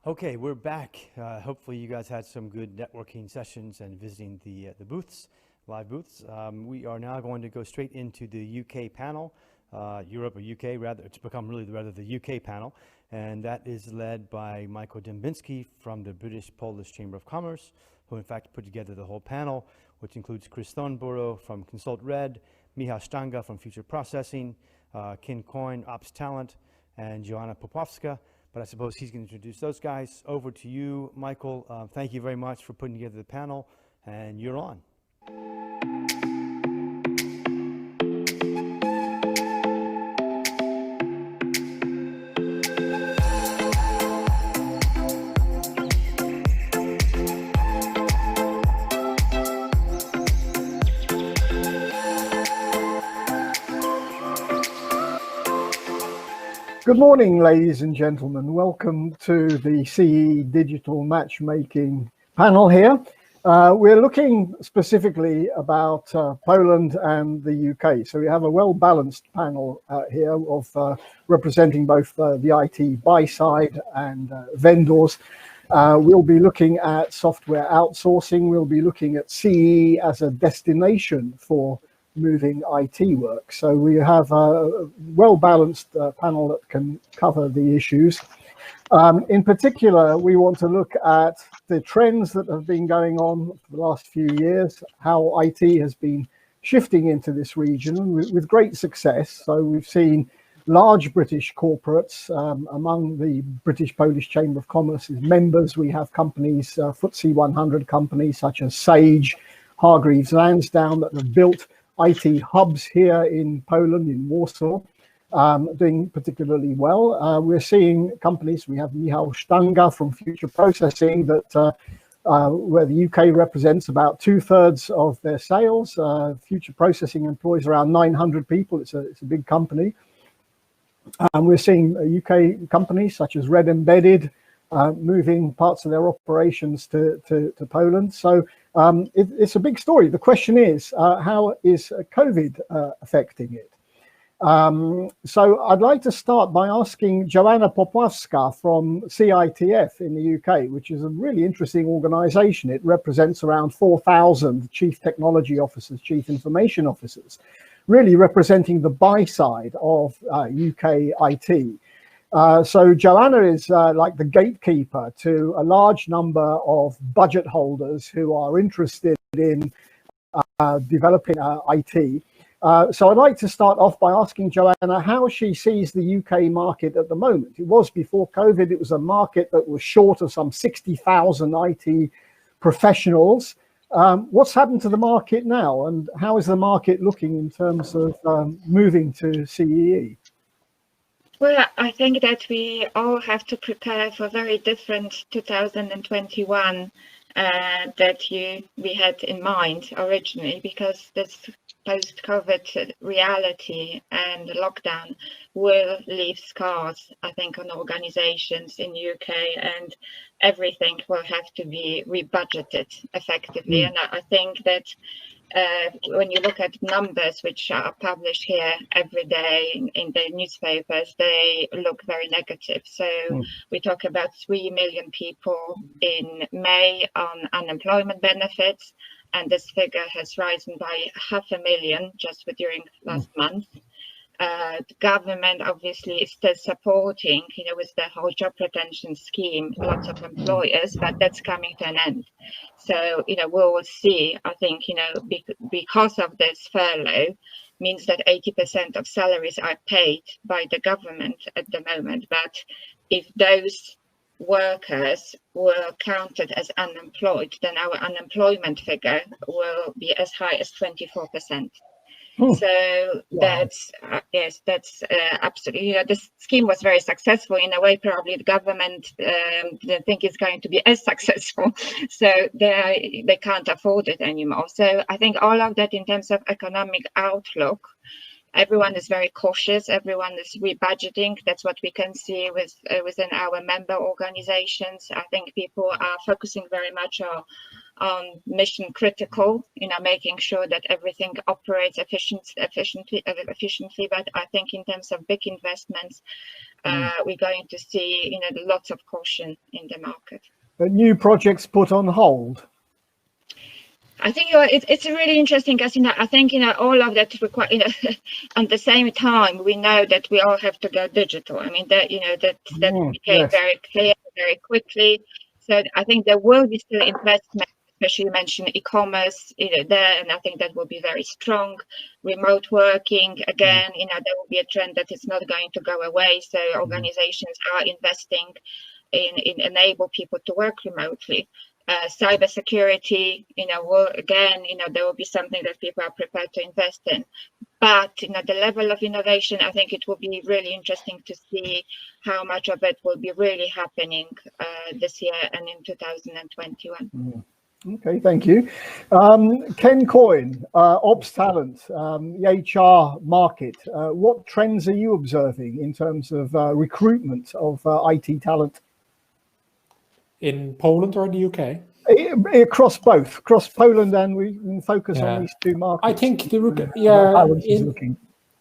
Okay, we're back. Hopefully you guys had some good networking sessions and visiting the booths, live booths. We are now going to go straight into the UK panel, Europe or UK rather. It's become really rather the UK panel, and that is led by Michael Dębinski from the British-Polish Chamber of Commerce, who in fact put together the whole panel, which includes Chris Thornborough from Consult Red, Michał Stanga from Future Processing, Ken Coyne, Ops Talent, and Joanna Popowska. But I suppose he's going to introduce those guys. Over to you, Michael. Thank you very much for putting together the panel, and you're on. Good morning, ladies and gentlemen. Welcome to the CEE Digital Matchmaking panel here. We're looking specifically about Poland and the UK. So we have a well-balanced panel here of representing both the IT buy side and vendors. We'll be looking at software outsourcing. We'll be looking at CEE as a destination for moving IT work. So we have a well-balanced panel that can cover the issues. In particular, we want to look at the trends that have been going on for the last few years, how IT has been shifting into this region with great success. So we've seen large British corporates among the British-Polish Chamber of Commerce's members. We have companies, FTSE 100 companies such as Sage, Hargreaves Lansdown, that have built IT hubs here in Poland, in Warsaw, doing particularly well. We're seeing companies, we have Michał Stanga from Future Processing, that where the UK represents about 2/3 of their sales. Future Processing employs around 900 people. It's a big company. We're seeing UK companies such as Red Embedded moving parts of their operations to Poland. So it's a big story. The question is, how is COVID affecting it? So I'd like to start by asking Joanna Popowska from CITF in the UK, which is a really interesting organization. It represents around 4,000 chief technology officers, chief information officers, really representing the buy side of UK IT. So Joanna is like the gatekeeper to a large number of budget holders who are interested in developing IT. So I'd like to start off by asking Joanna how she sees the UK market at the moment. It was before COVID, it was a market that was short of some 60,000 IT professionals. What's happened to the market now, and how is the market looking in terms of moving to CEE? Well, I think that we all have to prepare for very different 2021 that we had in mind originally, because this post-COVID reality and lockdown will leave scars, I think, on organizations in the UK, and everything will have to be rebudgeted effectively. And I think that when you look at numbers which are published here every day in the newspapers, they look very negative. So we talk about 3 million people in May on unemployment benefits, and this figure has risen by 500,000 just during last month. The government obviously is still supporting, with the whole job retention scheme, lots of employers, but that's coming to an end. So, we will see, I think, because of this furlough, means that 80% of salaries are paid by the government at the moment. But if those workers were counted as unemployed, then our unemployment figure will be as high as 24%. So that's yes, that's absolutely. This scheme was very successful in a way. Probably the government didn't think it's going to be as successful, so they can't afford it anymore. So I think all of that in terms of economic outlook, everyone is very cautious. Everyone is rebudgeting. That's what we can see within our member organizations. I think people are focusing very much on mission critical, making sure that everything operates efficiently. But I think in terms of big investments, we're going to see, lots of caution in the market. But new projects put on hold. I think it's really interesting, because I think all of that require at the same time we know that we all have to go digital. I mean that became very clear very quickly. So I think there will be still investment, especially you mentioned e-commerce there, and I think that will be very strong. Remote working again, there will be a trend that is not going to go away. So organizations are investing in enable people to work remotely. Cybersecurity, will again, there will be something that people are prepared to invest in. But the level of innovation, I think it will be really interesting to see how much of it will be really happening this year and in 2021. Okay, thank you. Ken Coyne, Ops Talent, the HR market. What trends are you observing in terms of recruitment of IT talent? In Poland or in the UK? Across both, across Poland, and we can focus on these two markets. I think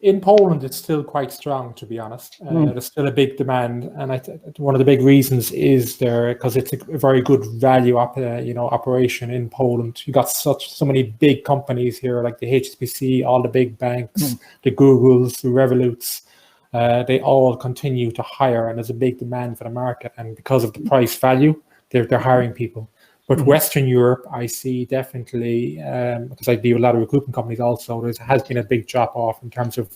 in Poland it's still quite strong, to be honest. There's still a big demand, and one of the big reasons is there because it's a very good value operation in Poland. You got so many big companies here, like the HSBC, all the big banks, the Googles, the Revoluts. They all continue to hire, and there's a big demand for the market, and because of the price value, they're hiring people. But Western Europe, I see definitely, because I deal with a lot of recruitment companies also, there has been a big drop off in terms of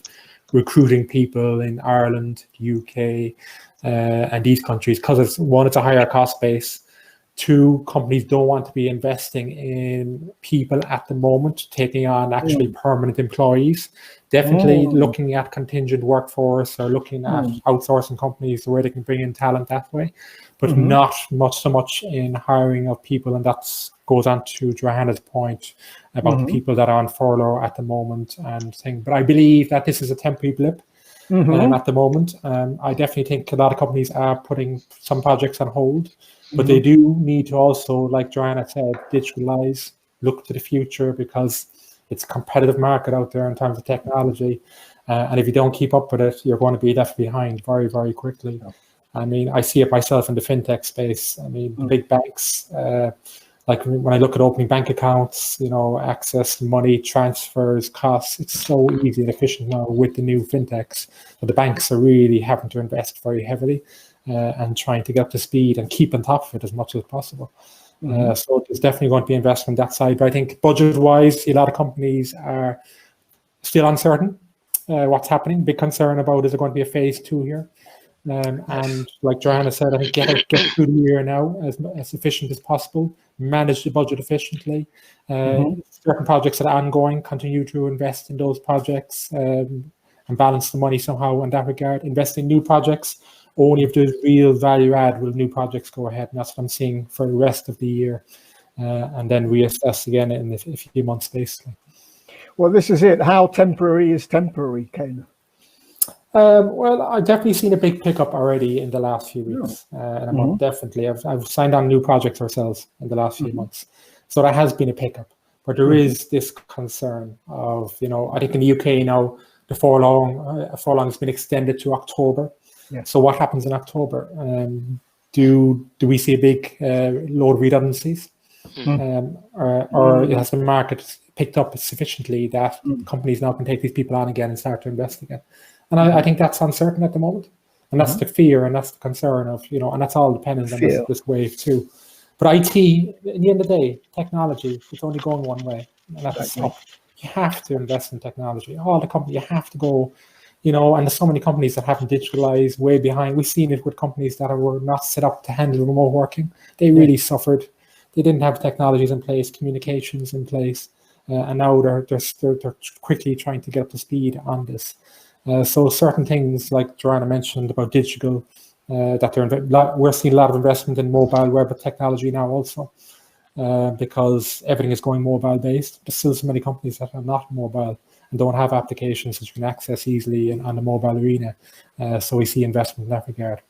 recruiting people in Ireland, UK, and these countries, because it's a higher cost base. Two, companies don't want to be investing in people at the moment, taking on actually permanent employees. Definitely looking at contingent workforce or looking at outsourcing companies where they can bring in talent that way, but not so much in hiring of people. And that goes on to Johanna's point about the people that are on furlough at the moment and thing. But I believe that this is a temporary blip at the moment. I definitely think a lot of companies are putting some projects on hold. But they do need to also, like Joanna said, digitalize, look to the future, because it's a competitive market out there in terms of technology. And if you don't keep up with it, you're going to be left behind very, very quickly. I mean, I see it myself in the fintech space. I mean, the big banks, like when I look at opening bank accounts, access, money, transfers, costs, it's so easy and efficient now with the new fintechs. But the banks are really having to invest very heavily. And trying to get up to speed and keep on top of it as much as possible. So there's definitely going to be investment that side. But I think budget-wise, a lot of companies are still uncertain what's happening. Big concern about, is there going to be a phase 2 here? And like Joanna said, I think get through the year now as efficient as possible, manage the budget efficiently. Certain projects that are ongoing, continue to invest in those projects and balance the money somehow in that regard. Invest in new projects. Only if there's real value add will new projects go ahead, and that's what I'm seeing for the rest of the year, and then reassess again in a few months, basically. Well, this is it. How temporary is temporary, Kane? Well, I've definitely seen a big pickup already in the last few weeks, and definitely I've signed on new projects ourselves in the last few months, so there has been a pickup. But there is this concern of, I think in the UK now the furlong has been extended to October. So what happens in October? Do we see a big load of redundancies? Or has the market picked up sufficiently that companies now can take these people on again and start to invest again? And I think that's uncertain at the moment. And that's the fear, and that's the concern of, and that's all dependent on this wave too. But IT, in the end of the day, technology, it's only going one way. And that's tough. You have to invest in technology. All the companies, you have to go. And there's so many companies that haven't digitalized, way behind. We've seen it with companies that were not set up to handle remote working. They really suffered. They didn't have technologies in place, communications in place, and now they're quickly trying to get up to speed on this. So certain things, like Joanna mentioned about digital, that we're seeing a lot of investment in mobile web technology now also, because everything is going mobile based. There's still so many companies that are not mobile and don't have applications that you can access easily on the mobile arena. So we see investment in that regard.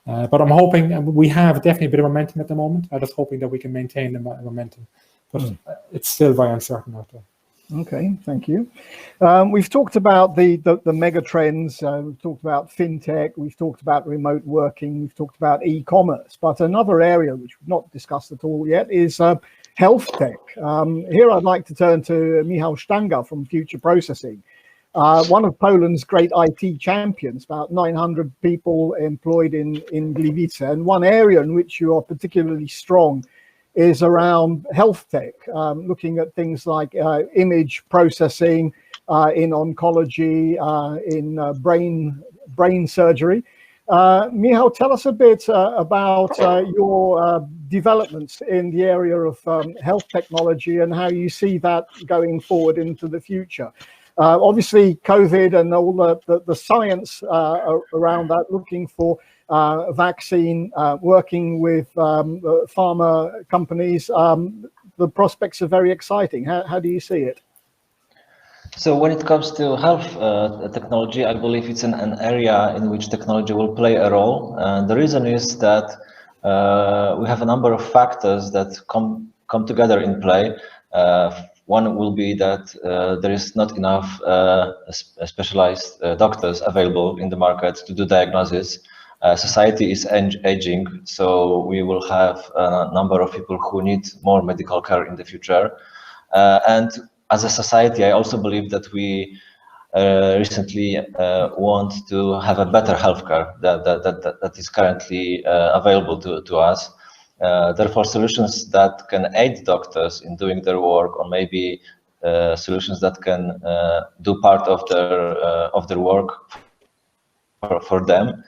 But I'm hoping, and we have definitely a bit of momentum at the moment. I'm just hoping that we can maintain the momentum. But it's still very uncertain out there. Okay, thank you. We've talked about the mega trends. We've talked about fintech. We've talked about remote working. We've talked about e-commerce. But another area which we've not discussed at all yet is health tech. Here I'd like to turn to Michał Stanga from Future Processing, one of Poland's great IT champions, about 900 people employed in Gliwice. And one area in which you are particularly strong is around health tech, looking at things like image processing in oncology, in brain surgery. Michał, tell us a bit about your developments in the area of health technology and how you see that going forward into the future. Obviously, COVID and all the science around that, looking for vaccine, working with pharma companies, the prospects are very exciting. How do you see it? So when it comes to health technology, I believe it's an area in which technology will play a role. And the reason is that we have a number of factors that come together in play. One will be that there is not enough specialized doctors available in the market to do diagnosis. Society is aging, so we will have a number of people who need more medical care in the future. And as a society, I also believe that we recently want to have a better healthcare that is currently available to us. Therefore, solutions that can aid doctors in doing their work, or maybe solutions that can do part of their work for them.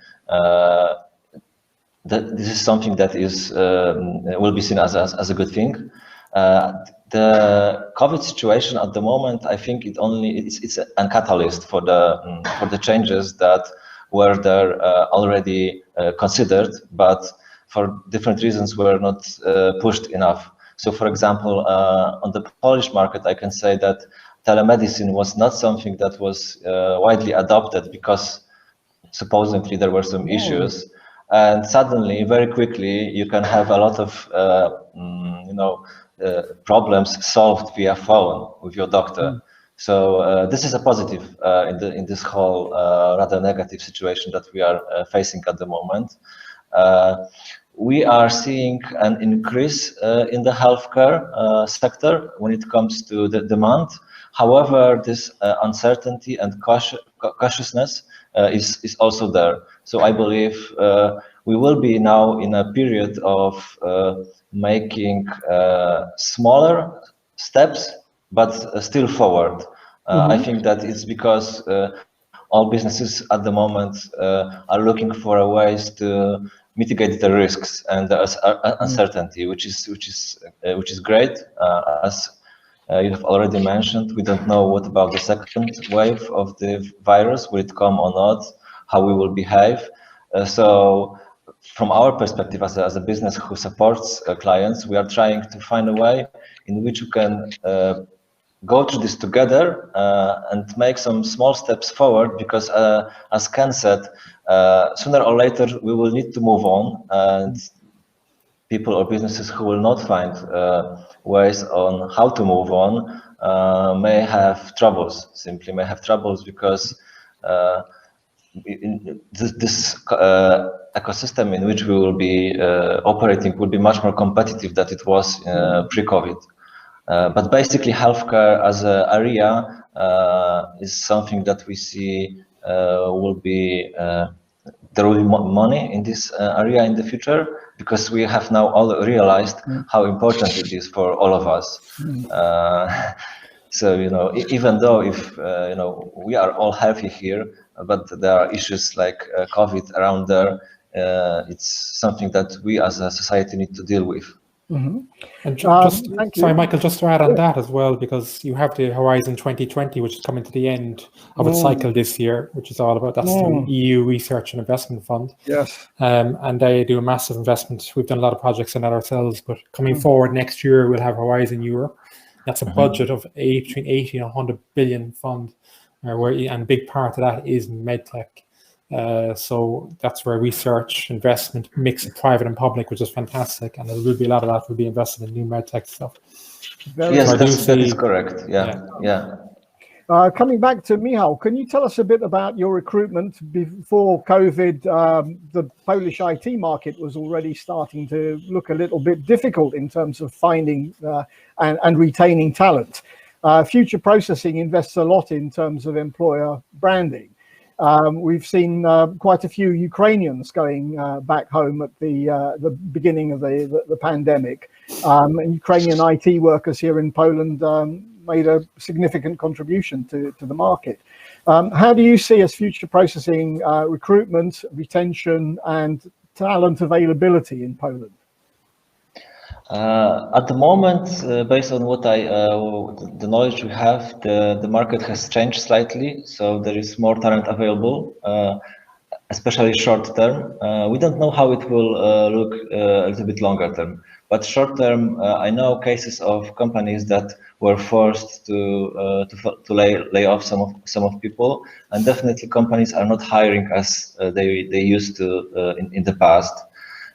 This is something that is will be seen as a good thing. The COVID situation at the moment, I think it's a catalyst for the changes that were there already considered, but for different reasons were not pushed enough. So, for example, on the Polish market, I can say that telemedicine was not something that was widely adopted because supposedly there were some issues, and suddenly, very quickly, you can have a lot of problems solved via phone with your doctor. So this is a positive in this whole rather negative situation that we are facing at the moment. We are seeing an increase in the healthcare sector when it comes to the demand. However, this uncertainty and cautiousness is also there. So I believe we will be now in a period of making smaller steps, but still forward. I think that it's because all businesses at the moment are looking for ways to mitigate the risks and the uncertainty, which is great. As you have already mentioned, we don't know what about the second wave of the virus, will it come or not, how we will behave. So from our perspective as a business who supports clients, we are trying to find a way in which we can go through this together and make some small steps forward, because as Ken said, sooner or later we will need to move on, and people or businesses who will not find ways on how to move on may have troubles because this ecosystem in which we will be operating will be much more competitive than it was pre-COVID. But basically, healthcare as an area is something that we see will be there will be money in this area in the future, because we have now all realized how important it is for all of us. So even though if we are all healthy here, but there are issues like COVID around there, it's something that we as a society need to deal with. And sorry, Michael, just to add on that as well, because you have the Horizon 2020, which is coming to the end of its cycle this year, which is all about, that's the EU Research and Investment Fund. Yes. And they do a massive investment. We've done a lot of projects on that ourselves, but coming forward next year, we'll have Horizon Europe. That's a budget of between 80 and 100 billion fund, and a big part of that is medtech. So that's where research, investment, mix of private and public, which is fantastic. And there will be a lot of that will be invested in new medtech stuff. Yes, So that is correct. Yeah. Coming back to Michał, can you tell us a bit about your recruitment before COVID? The Polish IT market was already starting to look a little bit difficult in terms of finding and retaining talent. Future Processing invests a lot in terms of employer branding. We've seen quite a few Ukrainians going back home at the beginning of the pandemic. And Ukrainian IT workers here in Poland made a significant contribution to the market. How do you see as Future Processing recruitment, retention, and talent availability in Poland? At the moment, based on what the knowledge we have, the market has changed slightly. So there is more talent available, especially short term. We don't know how it will look a little bit longer term. But short term, I know cases of companies that were forced to lay off some of people, and definitely companies are not hiring as they used to in the past.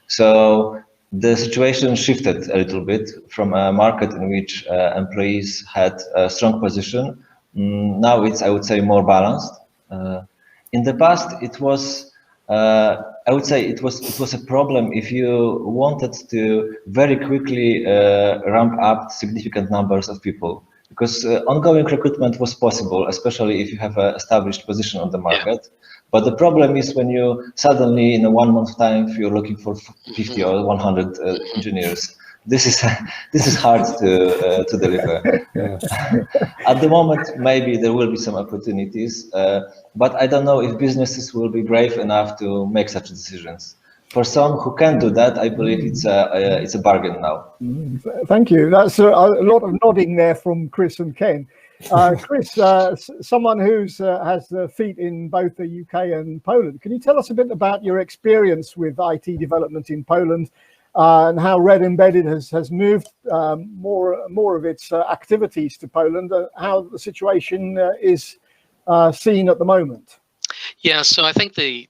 So the situation shifted a little bit from a market in which employees had a strong position. Now it's, I would say, more balanced. In the past, it was, I would say, it was a problem if you wanted to very quickly ramp up significant numbers of people, because ongoing recruitment was possible, especially if you have an established position on the market. Yeah. But the problem is when you suddenly, in a 1 month time, you're looking for 50 or 100 engineers. This is hard to deliver. Yeah. At the moment, maybe there will be some opportunities, but I don't know if businesses will be brave enough to make such decisions. For some who can do that, I believe it's a bargain now. Thank you. That's a lot of nodding there from Chris and Ken. Chris, someone who's has feet in both the UK and Poland, can you tell us a bit about your experience with IT development in Poland and how Red Embedded has moved more of its activities to Poland, how the situation is seen at the moment? Yeah, so I think the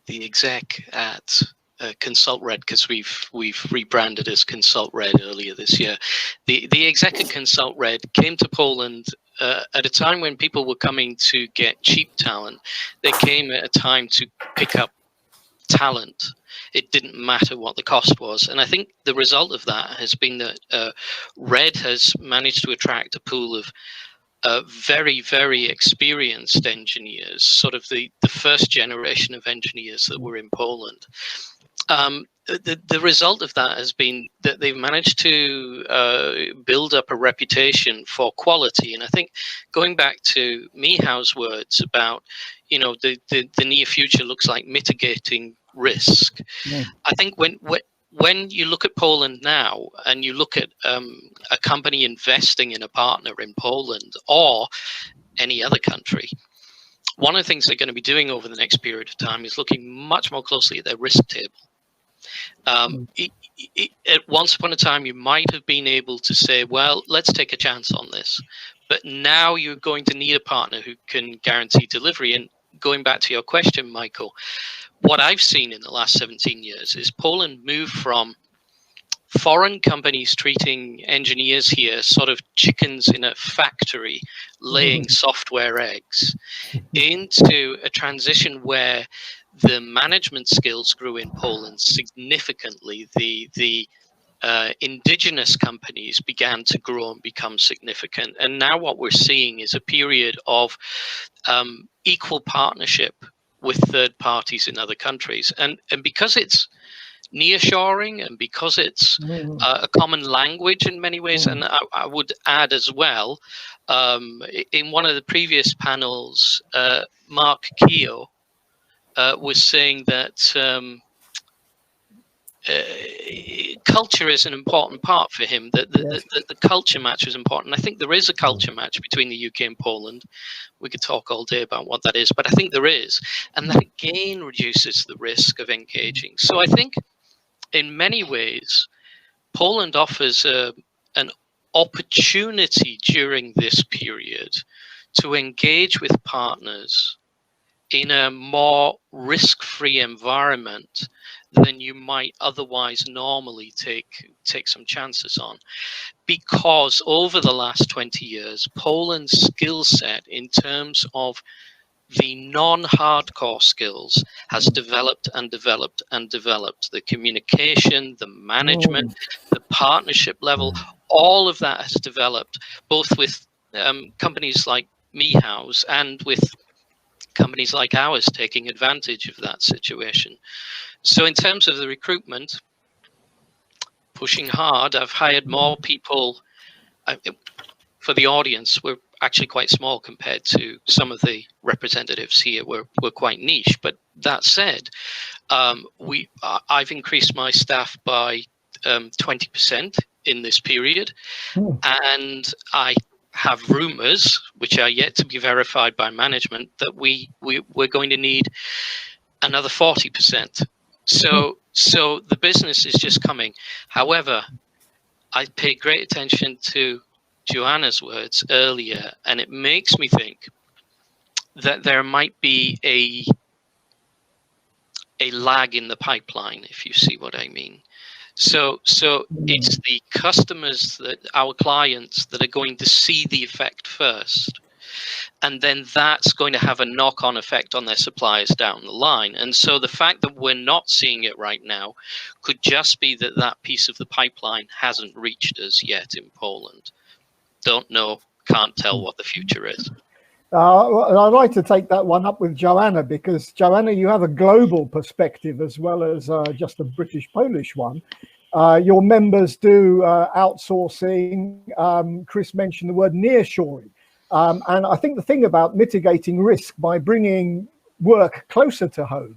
exec at Consult Red, because we've rebranded as Consult Red earlier this year. The exec at Consult Red came to Poland at a time when people were coming to get cheap talent. They came at a time to pick up talent. It didn't matter what the cost was, and I think the result of that has been that Red has managed to attract a pool of very, very experienced engineers, sort of the first generation of engineers that were in Poland. The result of that has been that they've managed to build up a reputation for quality. And I think going back to Michał's words about, the near future looks like mitigating risk. Yeah. I think when you look at Poland now and you look at a company investing in a partner in Poland or any other country, one of the things they're going to be doing over the next period of time is looking much more closely at their risk table. Once upon a time, you might have been able to say, well, let's take a chance on this. But now you're going to need a partner who can guarantee delivery. And going back to your question, Michael, what I've seen in the last 17 years is Poland moved from foreign companies treating engineers here sort of chickens in a factory laying software eggs into a transition where the management skills grew in Poland significantly. The indigenous companies began to grow and become significant. And now what we're seeing is a period of equal partnership with third parties in other countries. And because it's nearshoring and because it's a common language in many ways, and I would add as well, in one of the previous panels, Mark Keogh was saying that culture is an important part for him, that the culture match is important. I think there is a culture match between the UK and Poland. We could talk all day about what that is, but I think there is. And that again reduces the risk of engaging. So I think in many ways, Poland offers an opportunity during this period to engage with partners in a more risk-free environment than you might otherwise normally take some chances on. Because over the last 20 years, Poland's skill set in terms of the non-hardcore skills has developed and developed and developed. The communication, the management, the partnership level, all of that has developed, both with companies like Michał's and with companies like ours taking advantage of that situation. So in terms of the recruitment, pushing hard. I've hired more people. For the audience, we're actually quite small compared to some of the representatives here. We're quite niche. But that said, I've increased my staff by 20% in this period, and I have rumors, which are yet to be verified by management, that we're going to need another 40%. So the business is just coming. However, I paid great attention to Joanna's words earlier, and it makes me think that there might be a lag in the pipeline, if you see what I mean. So it's the customers, that our clients, that are going to see the effect first, and then that's going to have a knock-on effect on their suppliers down the line. And so the fact that we're not seeing it right now could just be that that piece of the pipeline hasn't reached us yet in Poland. Don't know, can't tell what the future is. I'd like to take that one up with Joanna, because Joanna, you have a global perspective as well as just a British-Polish one. Your members do outsourcing. Chris mentioned the word nearshoring. And I think the thing about mitigating risk by bringing work closer to home,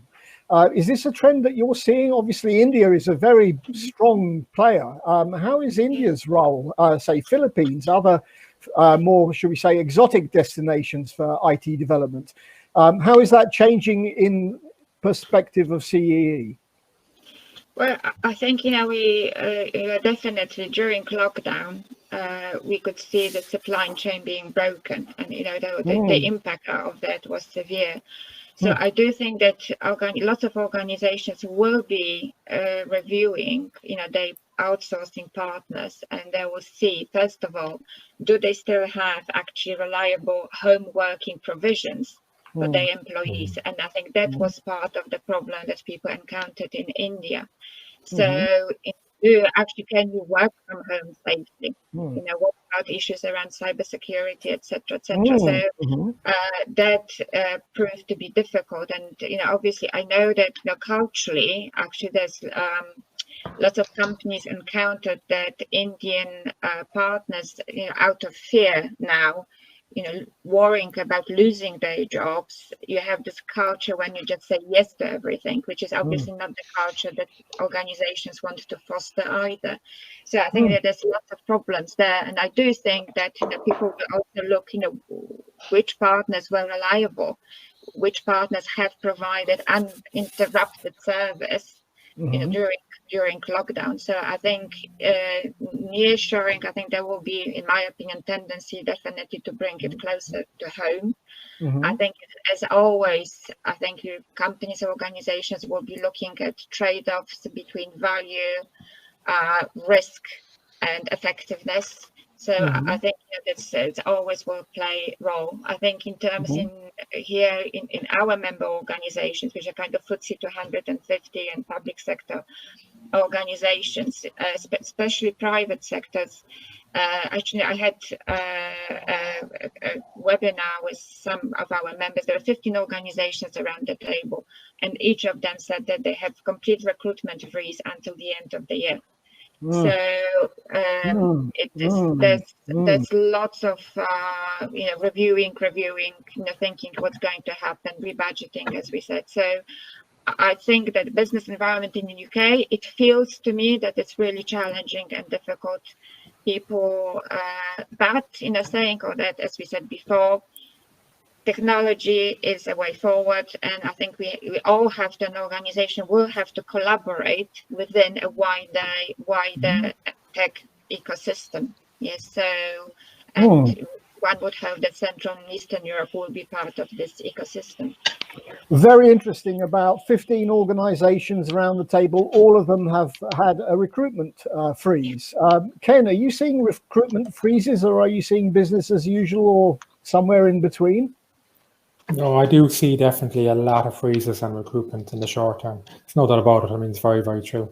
is this a trend that you're seeing? Obviously, India is a very strong player. How is India's role, say Philippines, other more, should we say, exotic destinations for IT development? How is that changing in perspective of CEE? Well, I think, we definitely during lockdown, we could see the supply chain being broken, and the impact of that was severe. So I do think that lots of organizations will be reviewing, their outsourcing partners, and they will see, first of all, do they still have actually reliable home working provisions for their employees? And I think that was part of the problem that people encountered in India. So can you work from home safely? What about issues around cybersecurity, etc., etc. So that proved to be difficult. And obviously, I know that culturally, actually, there's lots of companies encountered that Indian partners, out of fear now, worrying about losing their jobs. You have this culture when you just say yes to everything, which is obviously not the culture that organizations want to foster either. So I think that there's lots of problems there, and I do think that people will also look, which partners were reliable, which partners have provided uninterrupted service, during lockdown. So I think nearshoring, I think there will be, in my opinion, tendency definitely to bring it closer to home. I think, as always, I think companies, organizations will be looking at trade-offs between value, risk, and effectiveness. So I think it's always will play a role. I think in terms in our member organizations, which are kind of FTSE 250 and public sector organizations, especially private sectors. Actually, I had a webinar with some of our members. There are 15 organizations around the table, and each of them said that they have complete recruitment freeze until the end of the year. So there's lots of reviewing, thinking what's going to happen, rebudgeting, as we said. So I think that the business environment in the UK, it feels to me that it's really challenging and difficult. People, but saying all that, as we said before, technology is a way forward, and I think we all have to, an organization will have to collaborate within a wider tech ecosystem. Yes, so and one would hope that Central and Eastern Europe will be part of this ecosystem. Very interesting. About 15 organizations around the table, all of them have had a recruitment freeze. Ken, are you seeing recruitment freezes, or are you seeing business as usual, or somewhere in between? No, I do see definitely a lot of freezes on recruitment in the short term. There's no doubt about it. I mean, it's very, very true.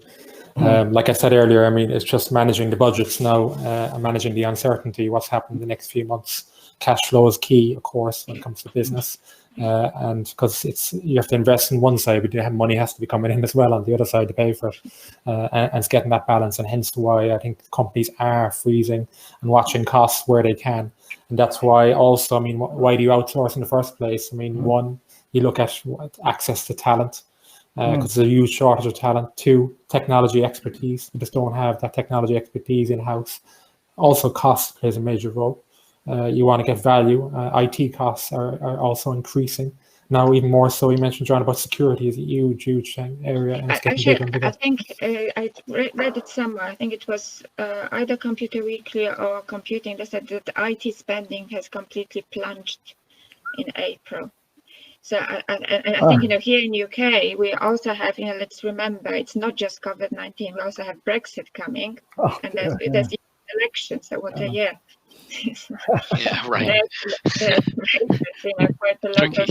Like I said earlier, I mean, it's just managing the budgets now and managing the uncertainty, what's happening in the next few months. Cash flow is key, of course, when it comes to business. And because you have to invest in one side, but the money has to be coming in as well on the other side to pay for it. And it's getting that balance, and hence why I think companies are freezing and watching costs where they can. And that's why also, I mean, why do you outsource in the first place? I mean, one, you look at access to talent, because there's a huge shortage of talent. Two, technology expertise. You just don't have that technology expertise in-house. Also, cost plays a major role. You want to get value. IT costs are also increasing. Now, even more so, you mentioned, John, about security is a huge, huge area. And it's getting bigger and bigger. I think I read it somewhere. I think it was either Computer Weekly or Computing that said that IT spending has completely plunged in April. So I think, you know, here in UK, we also have, you know, let's remember, it's not just COVID-19. We also have Brexit coming, and there's elections. So what a year. Yeah, right. There's you know, quite a lot of,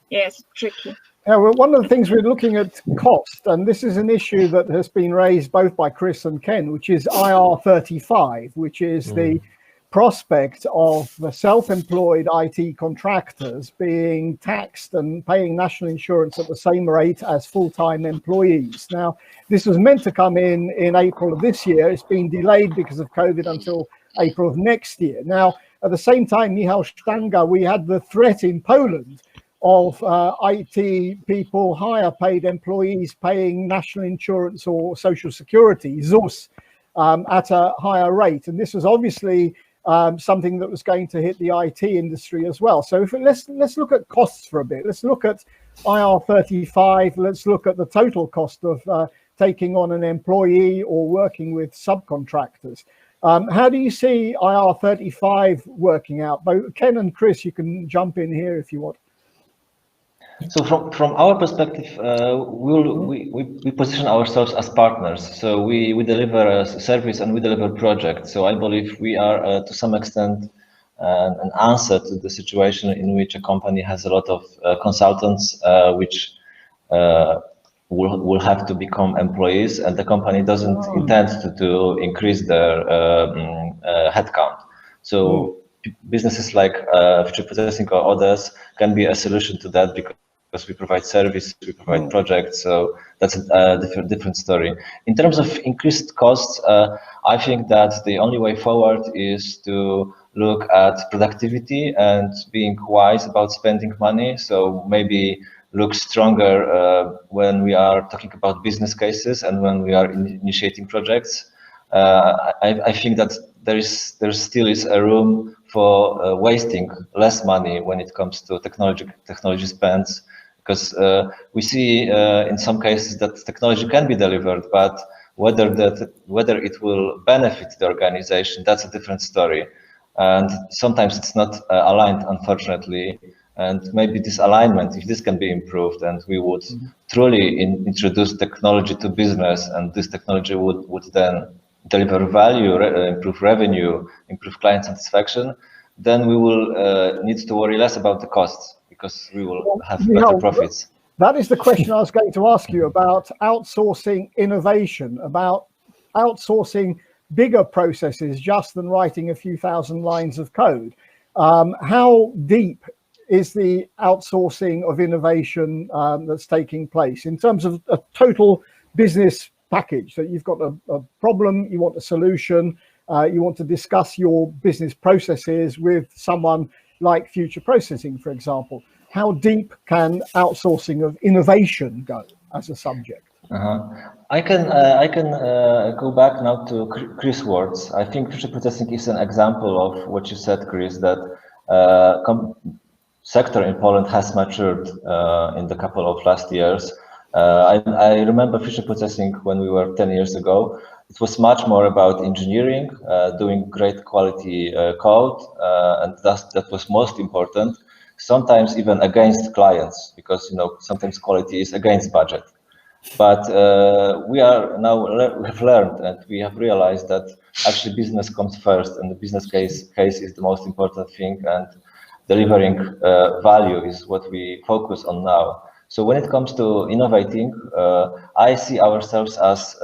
yes, tricky. Yeah, well, one of the things we're looking at cost, and this is an issue that has been raised both by Chris and Ken, which is IR35, which is the prospect of the self-employed IT contractors being taxed and paying national insurance at the same rate as full-time employees. Now, this was meant to come in April of this year. It's been delayed because of COVID until April of next year. Now, at the same time, Michał Stanga, we had the threat in Poland of IT people, higher paid employees paying national insurance or social security, ZUS, at a higher rate. And this was obviously something that was going to hit the IT industry as well. So let's look at costs for a bit. Let's look at IR35. Let's look at the total cost of taking on an employee or working with subcontractors. How do you see IR35 working out? Both Ken and Chris, you can jump in here if you want. So from our perspective, we position ourselves as partners. So we deliver a service and we deliver projects. So I believe we are to some extent an answer to the situation in which a company has a lot of consultants which will have to become employees, and the company doesn't intend to increase their headcount. So businesses like Future Processing or others can be a solution to that, because we provide service, we provide projects, so that's a different story. In terms of increased costs, I think that the only way forward is to look at productivity and being wise about spending money. So maybe look stronger when we are talking about business cases and when we are initiating projects. I think that there still is a room for wasting less money when it comes to technology spends, because we see in some cases that technology can be delivered, but whether it will benefit the organization, that's a different story. And sometimes it's not aligned, unfortunately. And maybe this alignment, if this can be improved, and we would truly introduce technology to business, and this technology would then deliver value, improve revenue, improve client satisfaction, then we will need to worry less about the costs, because we will have better profits. That is the question I was going to ask you about outsourcing innovation, about outsourcing bigger processes just than writing a few thousand lines of code. How deep is the outsourcing of innovation that's taking place in terms of a total business package? So you've got a problem, you want a solution, you want to discuss your business processes with someone like Future Processing, for example. How deep can outsourcing of innovation go as a subject? I can go back now to Chris' words. I think Future Processing is an example of what you said, Chris, that sector in Poland has matured in the couple of last years. I remember Fisher Processing when we were 10 years ago. It was much more about engineering, doing great quality code, and that was most important. Sometimes even against clients, because sometimes quality is against budget. But we have learned and we have realized that actually business comes first, and the business case is the most important thing, and delivering value is what we focus on now. So when it comes to innovating, I see ourselves as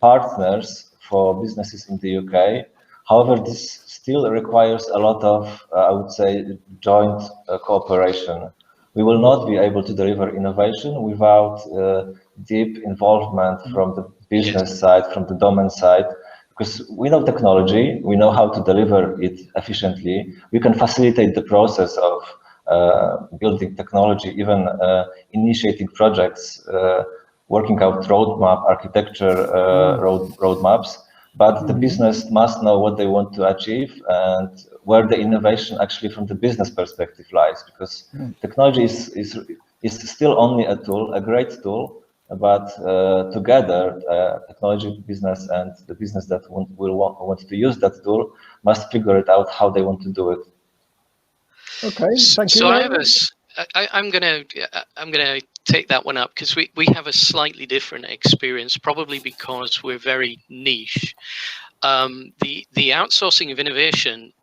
partners for businesses in the UK. However, this still requires a lot of, I would say, joint cooperation. We will not be able to deliver innovation without deep involvement from the business side, from the domain side, because we know technology, we know how to deliver it efficiently. We can facilitate the process of building technology, even initiating projects, working out roadmap, architecture roadmaps. But the business must know what they want to achieve and where the innovation actually from the business perspective lies, because technology is still only a tool, a great tool, but together, technology business and the business that will want to use that tool must figure it out how they want to do it. Okay, thank you. So I'm gonna take that one up, because we have a slightly different experience, probably because we're very niche. The outsourcing of innovation.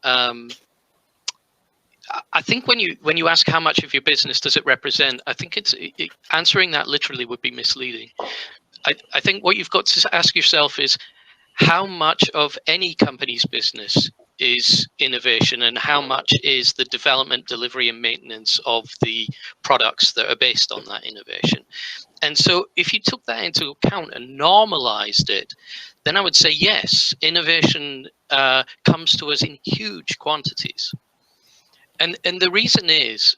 I think when you ask how much of your business does it represent, I think answering that literally would be misleading. I think what you've got to ask yourself is how much of any company's business is innovation, and how much is the development, delivery, and maintenance of the products that are based on that innovation. And so if you took that into account and normalized it, then I would say yes, innovation comes to us in huge quantities. And the reason is,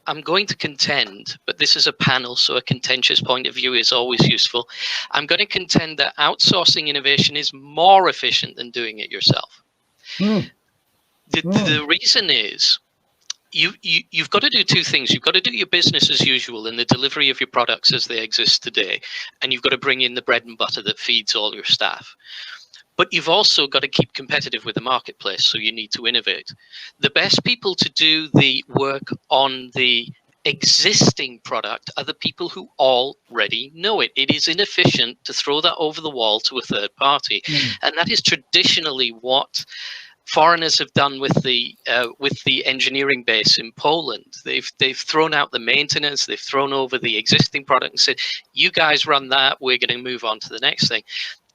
I'm going to contend, but this is a panel, so a contentious point of view is always useful. I'm going to contend that outsourcing innovation is more efficient than doing it yourself. The reason is, you've got to do two things. You've got to do your business as usual in the delivery of your products as they exist today, and you've got to bring in the bread and butter that feeds all your staff. But you've also got to keep competitive with the marketplace, so you need to innovate. The best people to do the work on the existing product are the people who already know it. It is inefficient to throw that over the wall to a third party. And that is traditionally what foreigners have done with the engineering base in Poland. They've thrown out the maintenance, they've thrown over the existing product and said, you guys run that, we're going to move on to the next thing.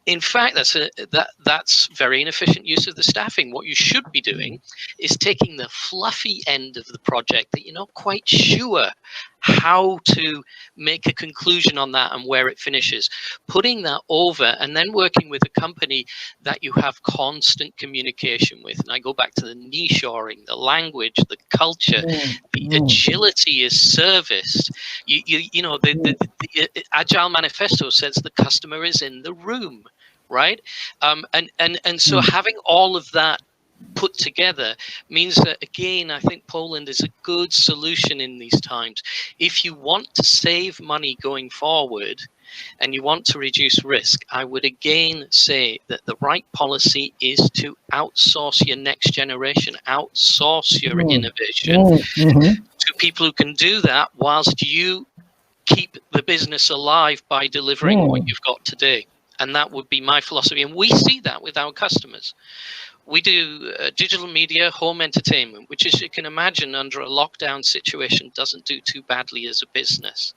In fact, that's very inefficient use of the staffing. What you should be doing is taking the fluffy end of the project that you're not quite sure how to make a conclusion on that and where it finishes, putting that over and then working with a company that you have constant communication with. And I go back to the nearshoring, the language, the culture, the agility is serviced. The Agile Manifesto says the customer is in the room. Right. And so having all of that put together means that, again, I think Poland is a good solution in these times. If you want to save money going forward and you want to reduce risk, I would again say that the right policy is to outsource your next generation, outsource your innovation to people who can do that whilst you keep the business alive by delivering what you've got today. And that would be my philosophy. And we see that with our customers. We do digital media, home entertainment, which, as you can imagine, under a lockdown situation, doesn't do too badly as a business.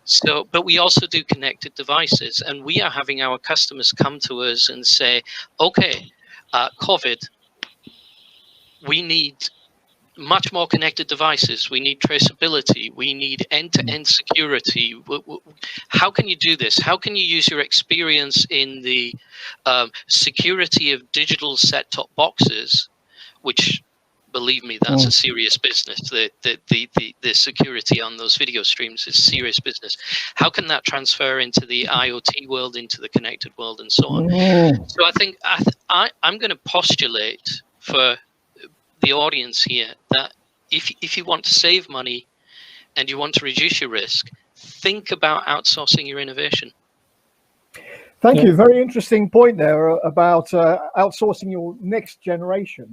So, but we also do connected devices. And we are having our customers come to us and say, okay, COVID, we need much more connected devices. We need traceability. We need end-to-end security. How can you do this? How can you use your experience in the security of digital set-top boxes, which, believe me, that's a serious business. The security on those video streams is serious business. How can that transfer into the IoT world, into the connected world, and so on? So I think I'm going to postulate for the audience here that if you want to save money and you want to reduce your risk, think about outsourcing your innovation. Thank you. Very interesting point there about outsourcing your next generation.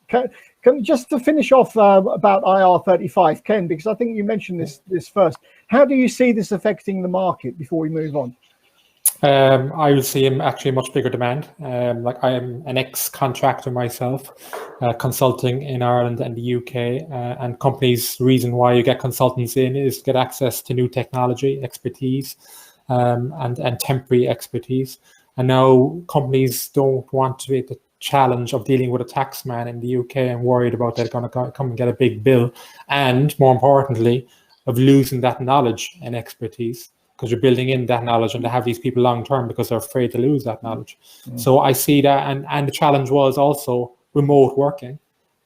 Can just to finish off about IR35, Ken, because I think you mentioned this first. How do you see this affecting the market before we move on? I would see actually a much bigger demand. Like I am an ex-contractor myself, consulting in Ireland and the UK, and companies, reason why you get consultants in is to get access to new technology, expertise, and temporary expertise. And now companies don't want to be the challenge of dealing with a tax man in the UK and worried about they're going to come and get a big bill, and more importantly, of losing that knowledge and expertise, because you're building in that knowledge and to have these people long term because they're afraid to lose that knowledge. So I see that, and the challenge was also remote working.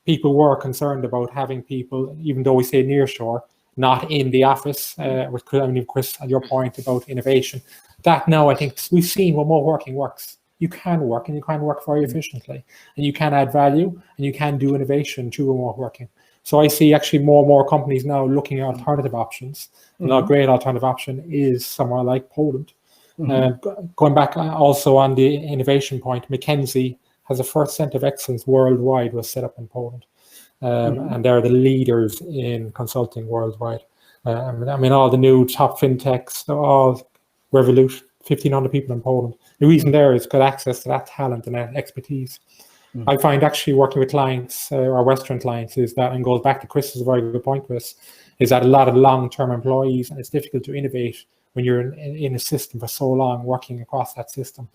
People were concerned about having people, even though we say nearshore, not in the office. With Chris, at your point about innovation, that now I think we've seen remote working works. You can work, and you can work very efficiently, and you can add value, and you can do innovation through remote working. So I see actually more and more companies now looking at alternative options. A great alternative option is somewhere like Poland. Going back also on the innovation point, McKinsey has a first centre of excellence worldwide was set up in Poland. And they're the leaders in consulting worldwide. I mean, all the new top fintechs, they're all Revolut, 1,500 people in Poland. The reason there is got access to that talent and that expertise. I find actually working with clients, our Western clients, is that, and goes back to Chris's very good point, Chris, is that a lot of long-term employees, and it's difficult to innovate when you're in a system for so long, working across that system.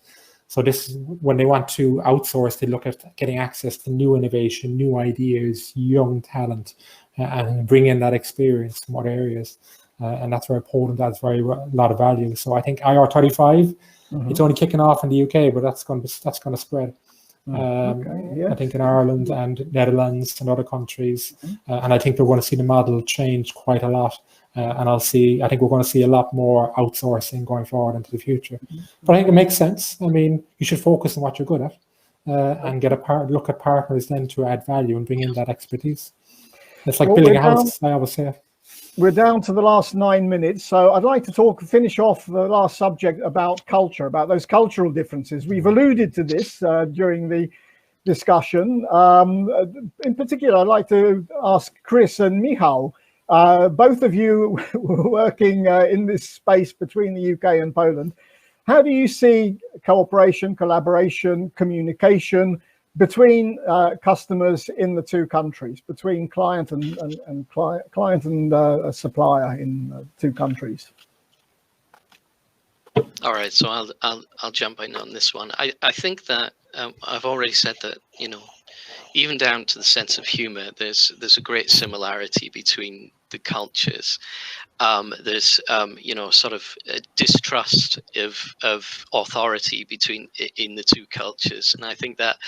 So this is when they want to outsource, they look at getting access to new innovation, new ideas, young talent, and bring in that experience from other areas. And that's where Poland adds a lot of value. So I think IR35, it's only kicking off in the UK, but that's going to spread. I think in Ireland and Netherlands and other countries, and I think we're going to see the model change quite a lot. And I think we're going to see a lot more outsourcing going forward into the future. But I think it makes sense. I mean, you should focus on what you're good at, and look at partners then to add value and bring in that expertise. It's like building a house, I always say. We're down to the last 9 minutes, so I'd like to finish off the last subject about culture, about those cultural differences. We've alluded to this during the discussion. In particular, I'd like to ask Chris and Michał, both of you were working in this space between the UK and Poland. How do you see cooperation, collaboration, communication between customers in the two countries, between client and supplier in two countries? All right, so I'll jump in on this one. I think that I've already said that, you know, even down to the sense of humor, there's a great similarity between the cultures. There's you know, sort of a distrust of authority in the two cultures, and I think that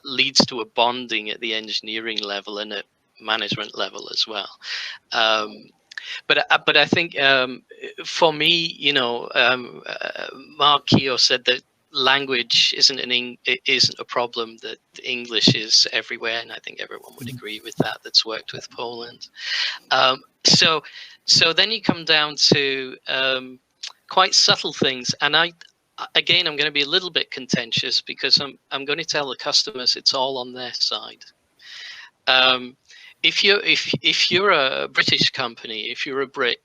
leads to a bonding at the engineering level and at management level as well. But I think for me, you know, Mark Keogh said that language isn't a problem, that English is everywhere, and I think everyone would agree with that that's worked with Poland. So then you come down to quite subtle things, and I'm going to be a little bit contentious because I'm going to tell the customers it's all on their side. If you're a British company, if you're a Brit,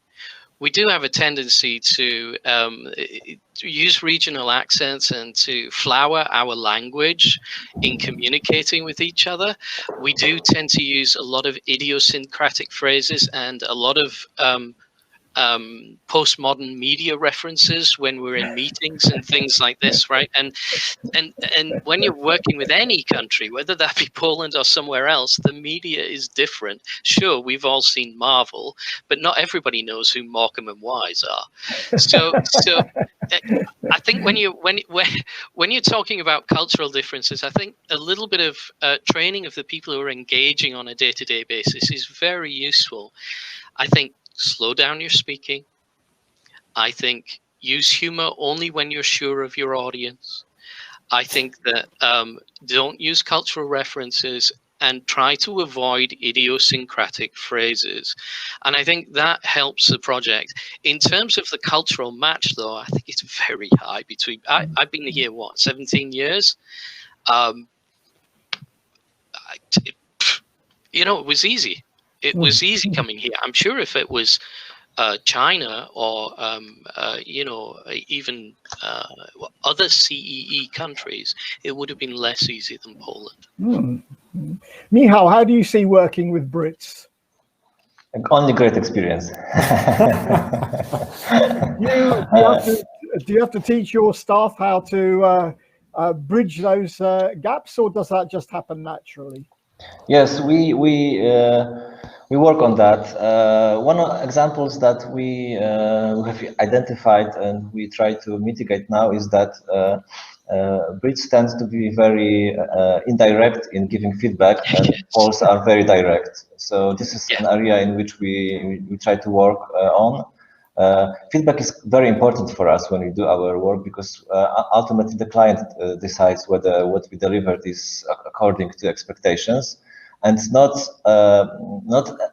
we do have a tendency to use regional accents and to flower our language in communicating with each other. We do tend to use a lot of idiosyncratic phrases and a lot of postmodern media references when we're in meetings and things like this, right? And when you're working with any country, whether that be Poland or somewhere else, the media is different. Sure, we've all seen Marvel, but not everybody knows who Morecambe and Wise are. So I think when you're talking about cultural differences, I think a little bit of training of the people who are engaging on a day-to-day basis is very useful. I think slow down your speaking. I think use humor only when you're sure of your audience. I think that don't use cultural references and try to avoid idiosyncratic phrases. And I think that helps the project. In terms of the cultural match, though, I think it's very high between, I've been here, 17 years? It was easy. It was easy coming here. I'm sure if it was China or even other CEE countries, it would have been less easy than Poland. Michał, how do you see working with Brits? Only great experience. Do you have to teach your staff how to bridge those gaps, or does that just happen naturally? Yes, we work on that. One of the examples that we have identified and we try to mitigate now is that Brits tend to be very indirect in giving feedback, and Poles are very direct. So this is an area in which we try to work on. Feedback is very important for us when we do our work, because ultimately the client decides whether what we delivered is according to expectations, and not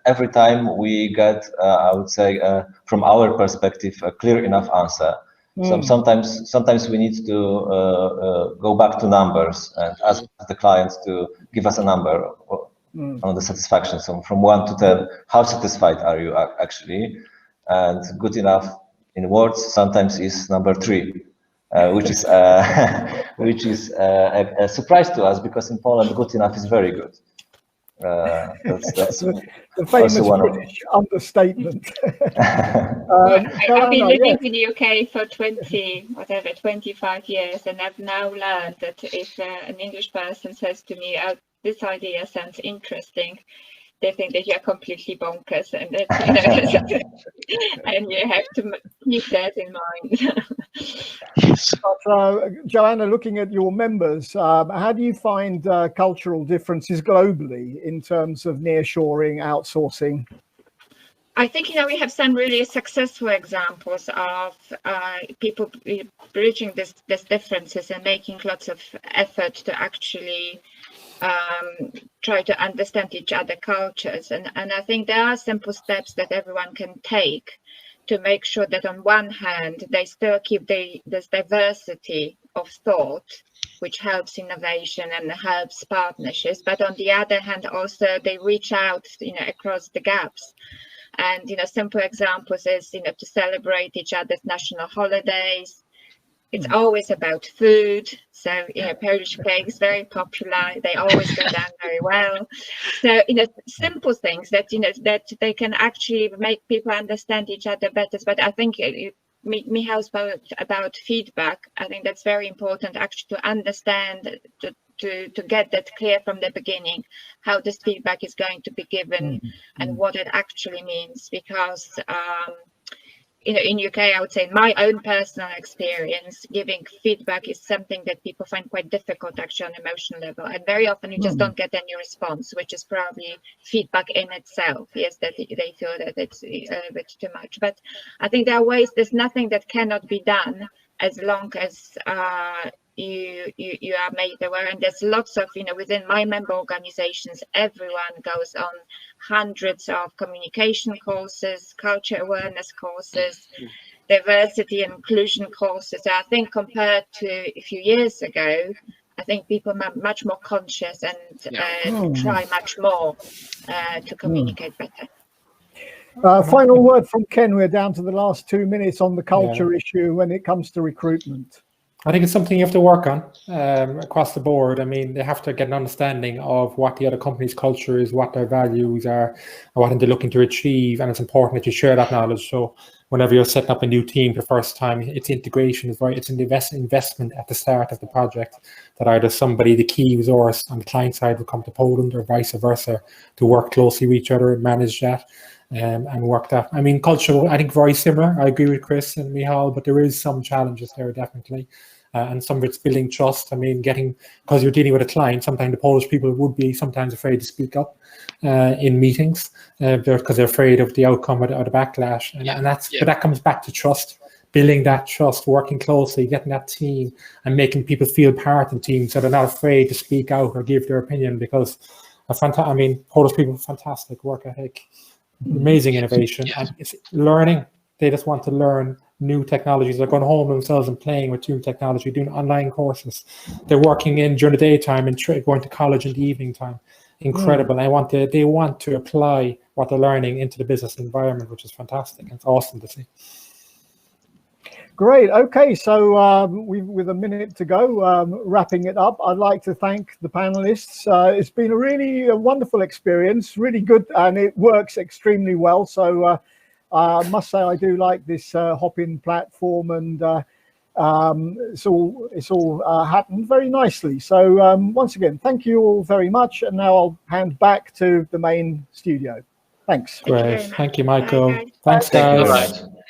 every time we get, I would say, from our perspective, a clear enough answer. So sometimes we need to go back to numbers and ask the clients to give us a number on the satisfaction. So from 1 to 10, how satisfied are you actually? And good enough in words sometimes is number 3, which is a surprise to us, because in Poland good enough is very good. That's the famous British understatement. I've been living in the UK for 25 years, and I've now learned that if an English person says to me, "Oh, this idea sounds interesting," they think that you're completely bonkers, and that, and you have to keep that in mind. But, Joanna, looking at your members, how do you find cultural differences globally in terms of nearshoring, outsourcing? I think we have some really successful examples of people bridging these differences and making lots of effort to actually try to understand each other cultures, and I think there are simple steps that everyone can take to make sure that on one hand they still keep this diversity of thought, which helps innovation and helps partnerships, but on the other hand also they reach out across the gaps. And simple examples is to celebrate each other's national holidays. It's always about food. So, Polish cake is very popular. They always go down very well. So, simple things that, that they can actually make people understand each other better. But I think Michał spoke about feedback. I think that's very important actually to understand, to get that clear from the beginning, how this feedback is going to be given and what it actually means. Because, in UK, I would say in my own personal experience, giving feedback is something that people find quite difficult actually on an emotional level. And very often you just don't get any response, which is probably feedback in itself. Yes, that they feel that it's a bit too much. But I think there are ways, there's nothing that cannot be done as long as you are made aware. And there's lots of, within my member organizations, everyone goes on hundreds of communication courses, culture awareness courses, diversity and inclusion courses. So I think compared to a few years ago, I think people are much more conscious and try much more to communicate better. Final word from Ken. We're down to the last 2 minutes on the culture issue when it comes to recruitment. I think it's something you have to work on across the board. I mean, they have to get an understanding of what the other company's culture is, what their values are, and what they're looking to achieve. And it's important that you share that knowledge. So whenever you're setting up a new team for the first time, its integration is it's an investment at the start of the project, that either somebody, the key resource on the client side, will come to Poland or vice versa to work closely with each other and manage that. And work that. I mean, culture, I think very similar. I agree with Chris and Michał, but there is some challenges there, definitely. And some of it's building trust. I mean, because you're dealing with a client, sometimes the Polish people would be sometimes afraid to speak up in meetings because they're afraid of the outcome or the backlash. But that comes back to trust, building that trust, working closely, getting that team and making people feel part of the team so they're not afraid to speak out or give their opinion, because I mean, Polish people, fantastic work ethic, amazing innovation, and it's learning. They just want to learn new technologies. They're going home themselves and playing with new technology, doing online courses. They're working in during the daytime and going to college in the evening time. Incredible. They want to apply what they're learning into the business environment, which is fantastic. It's awesome to see. Great. Okay, so with a minute to go, wrapping it up, I'd like to thank the panelists. It's been a really wonderful experience, really good, and it works extremely well. So I must say I do like this hop-in platform, and it's all happened very nicely. So once again, thank you all very much. And now I'll hand back to the main studio. Thanks. Great. Thank you, Michael. Bye, guys. Thanks, Thank you guys. very much.